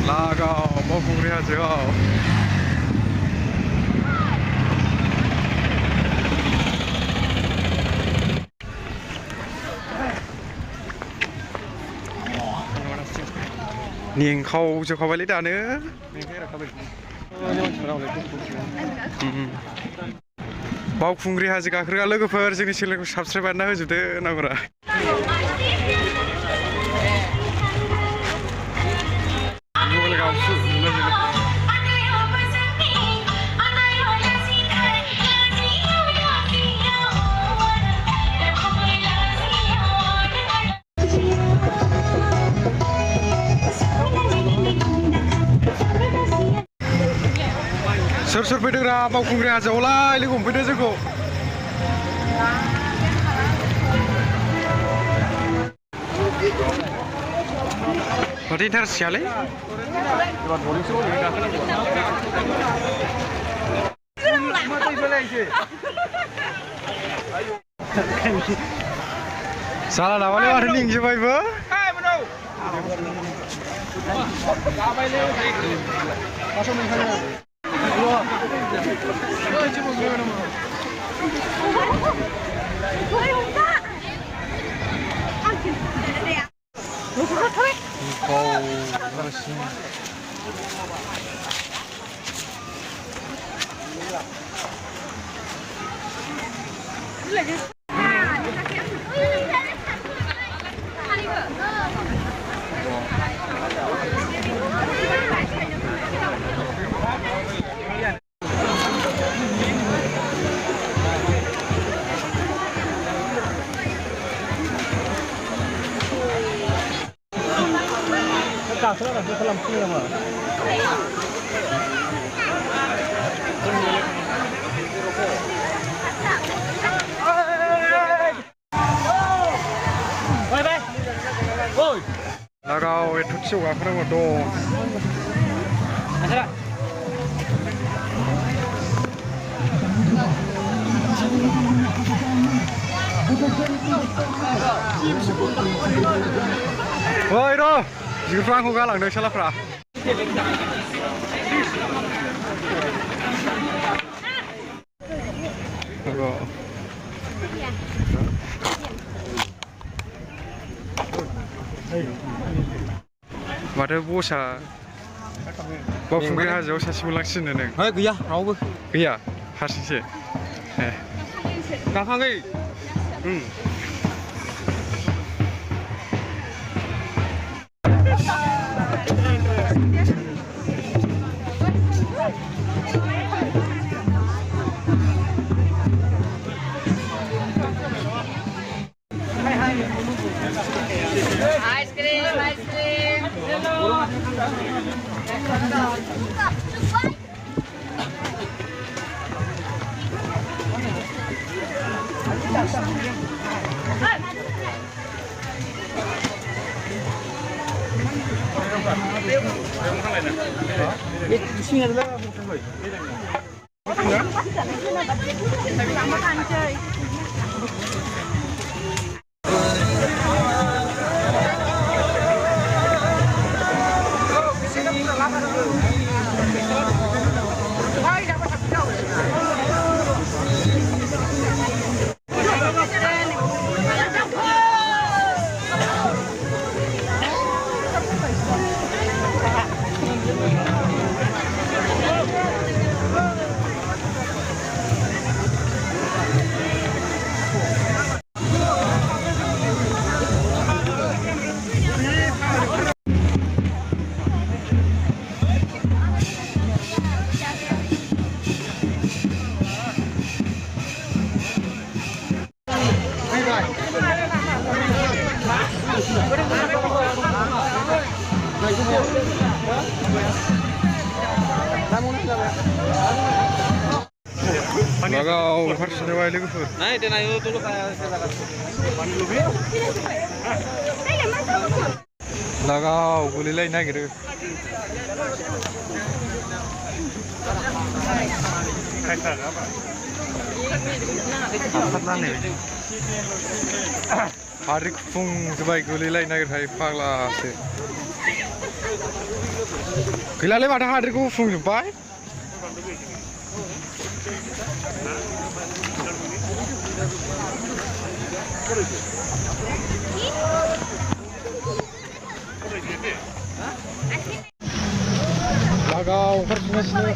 लागाव बावखुंग्रि हाजोआव नेंखावजोबखाबायलै दानो बावखुंग्रि हाजो गाखोग्रा लोगोफोर जोंनि चेनेलखौ साबसक्राइब बानायना होजोबदो नांगौरा सोर सोर फैदोंरा बावखुंग्रि हाजोआवलाय लोगो हमफैदो जोंखौ माथो इन्टारेस्ट गैयालै जाला नामालै माथो लिंजोबबायबो लागाव एथ' थियाव गाखोनांगौ दं ओइ र' जिगुरफ्रा आंखौ गालांदों सालाफ्रा माथो बसआ बावखुंग्रि हाजोआव सासे मोनलांसिनो नों गैया रावबो गैया हारसिंसो ए गाखाङै Lagaw oंखारफिनबाय लोगोफोर लागाव गोलैलायनो नागिरो हाद्रि खुफुंजोब्बाय गोलैलायनो नागिरखायो फाग्लासो गैलालै माथो हाद्रिखौ फुंजोब्बाय लागाव ओंखारफिनगासिनो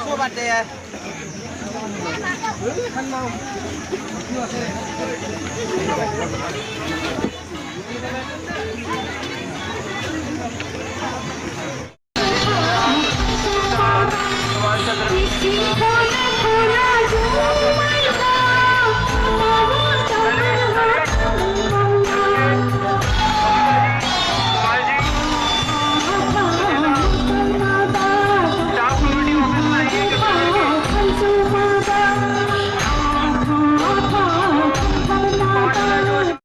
Sobat deh. Kan mau.